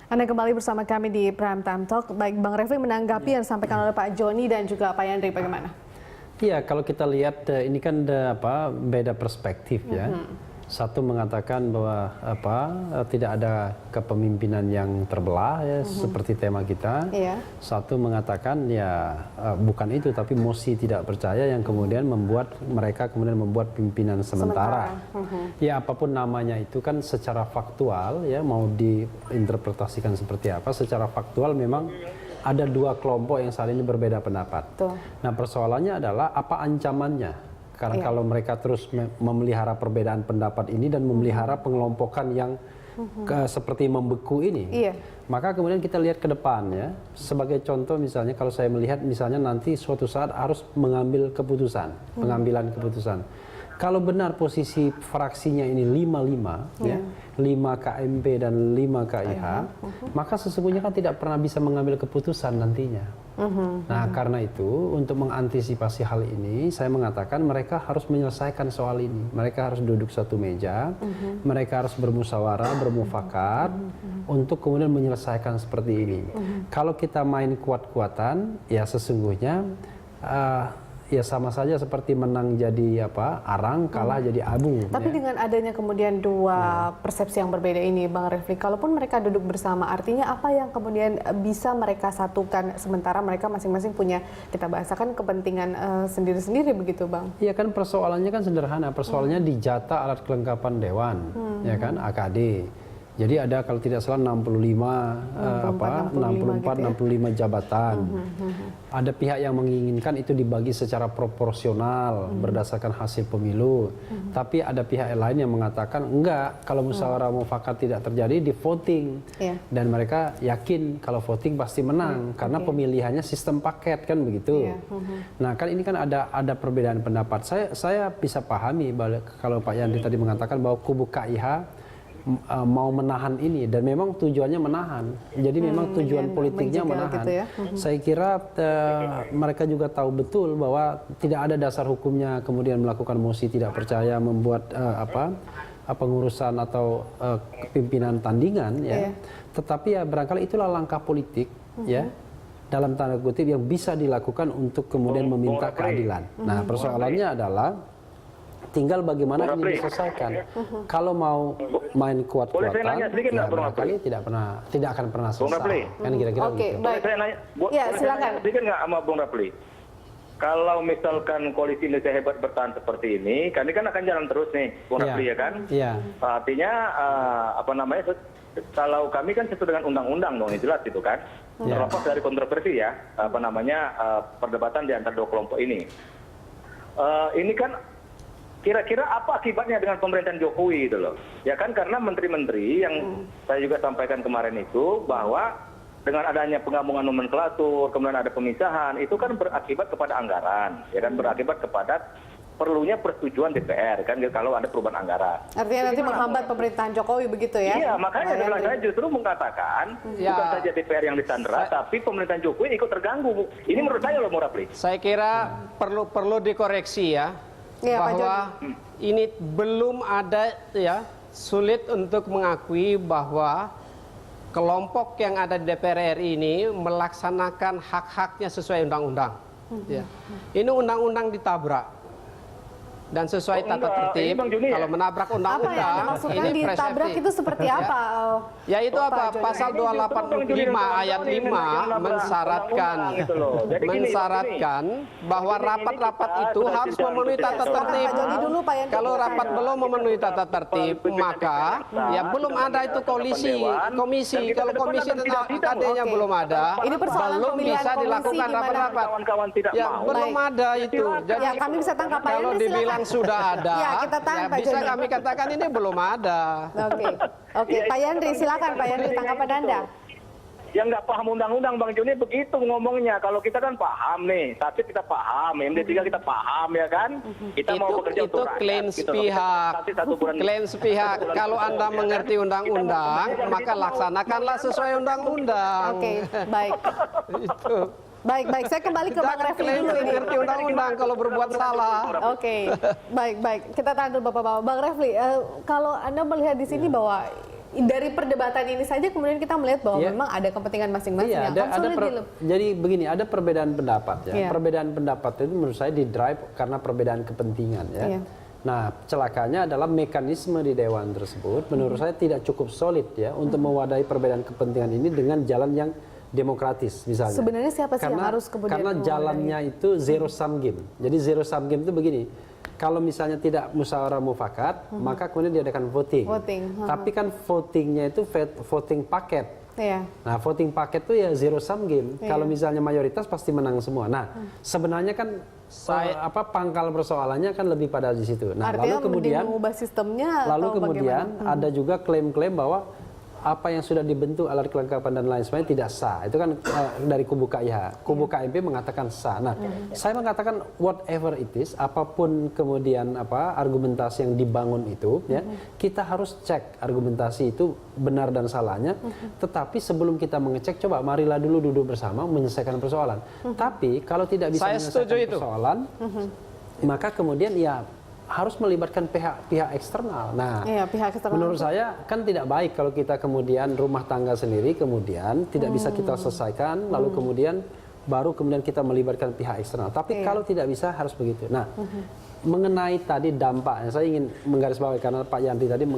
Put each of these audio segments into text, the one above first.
Anda kembali bersama kami di Prime Time Talk. Baik, Bang Refli menanggapi yang disampaikan oleh Pak Joni dan juga Pak Yandri, bagaimana? Iya, kalau kita lihat ini kan beda perspektif ya. Satu mengatakan bahwa tidak ada kepemimpinan yang terbelah ya, seperti tema kita. Iya. Satu mengatakan ya bukan itu, tapi mosi tidak percaya yang kemudian membuat mereka kemudian membuat pimpinan sementara. Ya apapun namanya itu kan secara faktual ya, mau diinterpretasikan seperti apa, secara faktual memang ada dua kelompok yang saat ini berbeda pendapat. Betul. Nah persoalannya adalah apa ancamannya? Karena kalau mereka terus memelihara perbedaan pendapat ini dan memelihara pengelompokan yang seperti membeku ini, maka kemudian kita lihat ke depan ya. Sebagai contoh misalnya kalau saya melihat misalnya nanti suatu saat harus mengambil keputusan, pengambilan keputusan. Kalau benar posisi fraksinya ini 5-5 ya, 5 KMP dan 5 KIH, maka sesungguhnya kan tidak pernah bisa mengambil keputusan nantinya. Nah karena itu untuk mengantisipasi hal ini saya mengatakan mereka harus menyelesaikan soal ini. Mereka harus duduk satu meja, mereka harus bermusyawarah, bermufakat untuk kemudian menyelesaikan seperti ini. Kalau kita main kuat-kuatan ya sesungguhnya ya sama saja seperti menang jadi arang, kalah jadi abu. Tapi dengan adanya kemudian dua persepsi yang berbeda ini, Bang Refli, kalaupun mereka duduk bersama, artinya apa yang kemudian bisa mereka satukan sementara mereka masing-masing punya, kita bahasakan kepentingan sendiri-sendiri begitu, Bang? Iya kan persoalannya kan sederhana, persoalannya di jatah alat kelengkapan dewan, ya kan AKD. Jadi ada kalau tidak salah 65 jabatan. Ada pihak yang menginginkan itu dibagi secara proporsional berdasarkan hasil pemilu. Tapi ada pihak lain yang mengatakan enggak, kalau musyawarah mufakat tidak terjadi di voting. Dan mereka yakin kalau voting pasti menang karena pemilihannya sistem paket kan begitu. Nah, kan ini kan ada perbedaan pendapat. Saya bisa pahami kalau Pak Yandri tadi mengatakan bahwa kubu KIH mau menahan ini dan memang tujuannya menahan. Jadi memang tujuan politiknya menahan. Gitu ya? Saya kira mereka juga tahu betul bahwa tidak ada dasar hukumnya kemudian melakukan mosi tidak percaya, membuat pengurusan atau pimpinan tandingan ya. Tetapi ya barangkali itulah langkah politik ya. Dalam tanda kutip yang bisa dilakukan untuk kemudian meminta keadilan. Nah, persoalannya adalah tinggal bagaimana ini diselesaikan. Kalau mau main kuat-kuatan, ya barangkali tidak akan pernah selesai. Kan kira-kira begitu. Baik. Saya nanya, ya, silakan. Sedikit nggak sama Bung Refli? Kalau misalkan koalisi Indonesia Hebat bertahan seperti ini, kan akan jalan terus nih, Bung Refli ya kan? Iya. Artinya kalau kami kan sesuai dengan undang-undang dong, jelas itu kan. Terlepas dari kontroversi ya, perdebatan di antara dua kelompok ini. Ini kan kira-kira apa akibatnya dengan pemerintahan Jokowi itu loh. Ya kan karena menteri-menteri yang saya juga sampaikan kemarin itu bahwa dengan adanya penggabungan nomenklatur, kemudian ada pemisahan, itu kan berakibat kepada anggaran, ya kan berakibat kepada perlunya persetujuan DPR kan kalau ada perubahan anggaran. Artinya nanti menghambat pemerintahan Jokowi begitu ya? Iya, makanya saya justru mengatakan bukan saja DPR yang disandera, tapi pemerintahan Jokowi ikut terganggu. Ini menurut saya loh, Bung Refli. Saya kira perlu dikoreksi ya. Bahwa ini belum ada ya, sulit untuk mengakui bahwa kelompok yang ada di DPR RI ini melaksanakan hak-haknya sesuai undang-undang. Ini undang-undang ditabrak dan sesuai tata tertib. Kalau menabrak undang-undang, ini ditabrak itu seperti apa? Ya itu apa? Pasal 285 ayat 5 mensyaratkan bahwa rapat-rapat itu harus memenuhi tata tertib. Kalau rapat belum memenuhi tata tertib, maka ya belum ada itu komisi. Kalau komisi tentang AKD-nya belum ada, belum bisa dilakukan rapat-rapat. Ya belum ada itu. Jadi kami bisa tangkap kalau dibilang sudah ada, ya, kita bisa kami katakan ini belum ada. Oke. Pak Yandri, silakan Pak Yandri, tanggapan Anda. Yang nggak paham undang-undang Bang Joni begitu ngomongnya. Kalau kita kan paham nih, tapi kita paham, MD3 kita paham ya kan. Kita mau bekerja itu klaim sepihak. Klaim sepihak. Kalau Anda mengerti undang-undang, maka laksanakanlah sesuai undang-undang. Oke, baik. Itu. Baik, saya kembali ke Bang Refli dulu ini. Ngerti undang-undang kalau berbuat salah. Oke, baik. Kita tahan dulu Bapak-Bapak. Bang Refli, kalau Anda melihat di sini bahwa dari perdebatan ini saja kemudian kita melihat bahwa Iya. memang ada kepentingan masing-masing Iya, yang akan sulit jadi begini, ada perbedaan pendapat ya. Iya. Perbedaan pendapat itu menurut saya di-drive karena perbedaan kepentingan ya. Iya. Nah, celakanya adalah mekanisme di dewan tersebut menurut saya tidak cukup solid ya untuk mewadahi perbedaan kepentingan ini dengan jalan yang demokratis misalnya. Sebenarnya siapa sih yang harus kemudian karena jalannya itu zero sum game. Jadi zero sum game itu begini. Kalau misalnya tidak musyawarah mufakat, maka kemudian diadakan voting. Tapi kan votingnya itu voting paket. Iya. Nah, voting paket itu ya zero sum game. Kalau misalnya mayoritas pasti menang semua. Nah, sebenarnya kan pangkal persoalannya kan lebih pada di situ. Nah, Artinya lalu kemudian mengubah sistemnya lalu atau kemudian bagaimana? ada juga klaim-klaim bahwa apa yang sudah dibentuk alat kelengkapan dan lain sebagainya tidak sah. Itu kan dari kubu KIH. Kubu KMP mengatakan sah. Nah, saya mengatakan whatever it is, apapun kemudian argumentasi yang dibangun itu, ya, kita harus cek argumentasi itu benar dan salahnya. Tetapi sebelum kita mengecek, coba marilah dulu duduk bersama menyelesaikan persoalan. Tapi kalau tidak bisa menyelesaikan persoalan, maka kemudian ya harus melibatkan pihak eksternal. Nah, pihak eksternal menurut saya kan tidak baik kalau kita kemudian rumah tangga sendiri kemudian tidak bisa kita selesaikan, lalu kemudian kita melibatkan pihak eksternal. Tapi kalau tidak bisa harus begitu. Nah, mengenai tadi dampaknya, saya ingin menggarisbawahi karena Pak Yandri tadi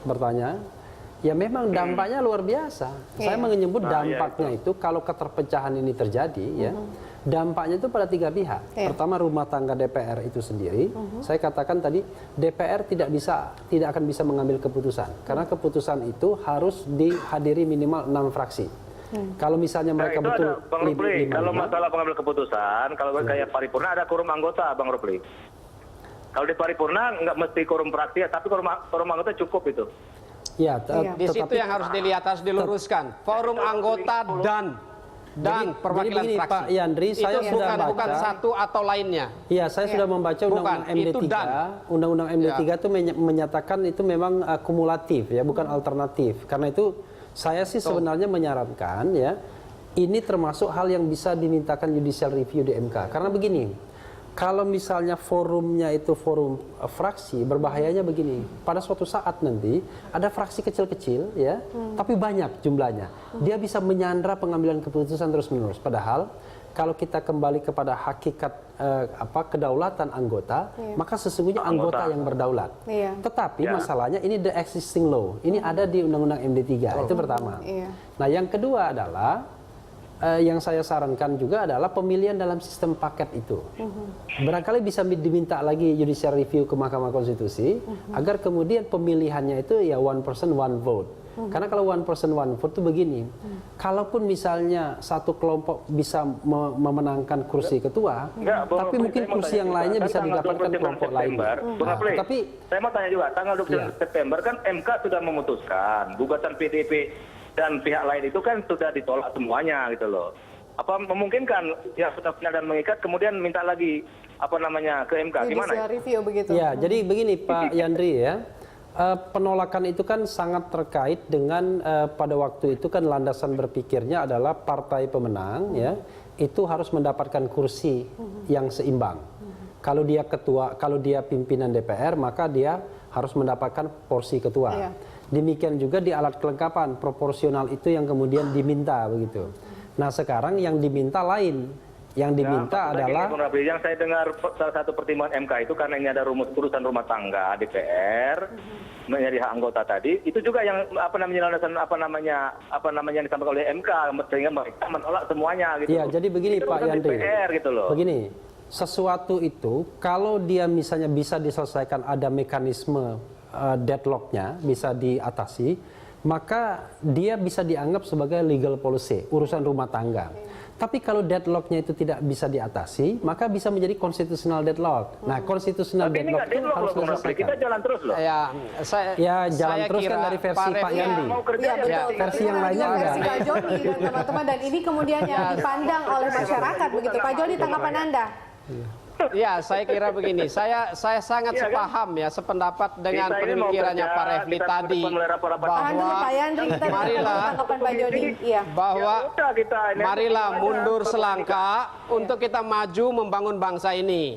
bertanya. Ya memang dampaknya luar biasa. Saya menyebut dampaknya itu kalau keterpecahan ini terjadi, ya dampaknya itu pada 3 pihak. Pertama rumah tangga DPR itu sendiri. Saya katakan tadi DPR tidak akan bisa mengambil keputusan karena keputusan itu harus dihadiri minimal 6 fraksi. Kalau misalnya mereka itu betul ada, Bang Rupli, kalau masalah pengambil keputusan, kalau kayak paripurna ada quorum anggota, Bang Rupli. Kalau di paripurna nggak mesti quorum fraksi, tapi quorum anggota cukup itu. Ya, di situ yang harus dilihat, harus diluruskan. Forum anggota dan perwakilan begini, fraksi. Pak Yandri, saya itu sudah baca. bukan satu atau lainnya. Iya, saya sudah membaca Undang-Undang MD3. Undang-Undang MD3 itu menyatakan itu memang kumulatif ya, bukan alternatif. Karena itu saya sih sebenarnya menyarankan ya, ini termasuk hal yang bisa dimintakan judicial review di MK. Karena begini, kalau misalnya forumnya itu forum fraksi, berbahayanya begini. Pada suatu saat nanti ada fraksi kecil-kecil ya, tapi banyak jumlahnya. Dia bisa menyandra pengambilan keputusan terus-menerus. Padahal kalau kita kembali kepada hakikat kedaulatan anggota, maka sesungguhnya anggota yang berdaulat. Tetapi masalahnya ini the existing law. Ini ada di Undang-Undang MD3. Itu pertama. Nah, yang kedua adalah yang saya sarankan juga adalah pemilihan dalam sistem paket itu. Barangkali bisa diminta lagi judicial review ke Mahkamah Konstitusi agar kemudian pemilihannya itu ya one person one vote. Karena kalau one person one vote itu begini, kalaupun misalnya satu kelompok bisa memenangkan kursi ketua, tapi mungkin kursi yang lainnya bisa didapatkan kelompok lain. Tapi saya mau tanya juga, tanggal 29 September kan MK sudah memutuskan gugatan PDIP dan pihak lain itu kan sudah ditolak semuanya gitu loh. Apa memungkinkan ya sudah final dan mengikat kemudian minta lagi ke MK gimana? Review begitu. Ya, jadi begini Pak Yandri ya. Penolakan itu kan sangat terkait dengan pada waktu itu kan landasan berpikirnya adalah partai pemenang ya itu harus mendapatkan kursi yang seimbang. Kalau dia ketua, kalau dia pimpinan DPR maka dia harus mendapatkan porsi ketua. Demikian juga di alat kelengkapan proporsional itu yang kemudian diminta begitu. Nah sekarang yang diminta lain, yang diminta adalah yang saya dengar salah satu pertimbangan MK itu karena ini ada urusan rumah tangga DPR menjadi hak anggota tadi itu juga yang landasan yang disampaikan oleh MK sehingga mereka menolak semuanya gitu. Iya jadi begini itu Pak Yandri, DPR, gitu loh. Begini sesuatu itu kalau dia misalnya bisa diselesaikan ada mekanisme deadlocknya bisa diatasi, maka dia bisa dianggap sebagai legal policy, urusan rumah tangga. Tapi kalau deadlocknya itu tidak bisa diatasi, maka bisa menjadi constitutional deadlock. Nah, constitutional deadlock itu harus diselesaikan. Kita jalan terus loh. Jalan terus kan dari versi Pak Yandri. Versi yang lainnya enggak. Versi Pak Joni dan teman-teman, dan ini kemudian yang dipandang oleh masyarakat begitu. Pak Joni, tanggapan Anda? Ya, saya kira begini. Saya sangat sepaham ya, sependapat dengan pemikirannya Pak Refli tadi bahwa marilah mundur selangkah untuk kita maju membangun bangsa ini.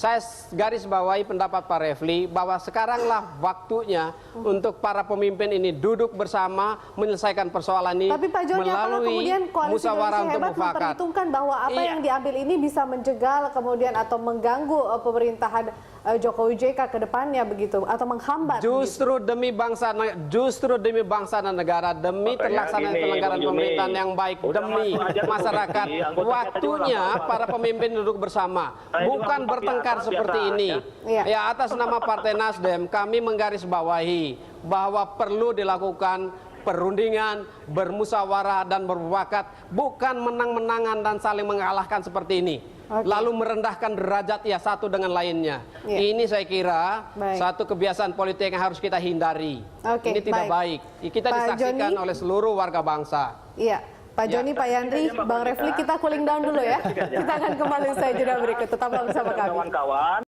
saya garis bawahi pendapat Pak Refli bahwa sekaranglah waktunya untuk para pemimpin ini duduk bersama menyelesaikan persoalan ini. Tapi Pak Joni, apakah melalui kemudian koalisi musyawarah Indonesia untuk Hebat mufakat. memperhitungkan bahwa apa Iya. yang diambil ini bisa menjegal kemudian atau mengganggu pemerintahan Jokowi JK ke depannya begitu atau menghambat? Justru demi bangsa dan negara, demi terlaksanaan penyelenggaraan pemerintahan yang baik, demi masyarakat. Waktunya para pemimpin duduk bersama, bukan bertengkar seperti ini. Ya, atas nama Partai Nasdem kami menggarisbawahi bahwa perlu dilakukan perundingan, bermusyawarah dan bermufakat, bukan menang-menangan dan saling mengalahkan seperti ini. Lalu merendahkan derajat ya satu dengan lainnya. Ini saya kira satu kebiasaan politik yang harus kita hindari. Ini tidak baik. Kita disaksikan oleh seluruh warga bangsa. Iya, Pak Joni, Pak Yandri, Bang Refli, kita cooling down dulu ya. Kita akan kembali usai jeda berikut. Tetaplah bersama kami. Kawan-kawan.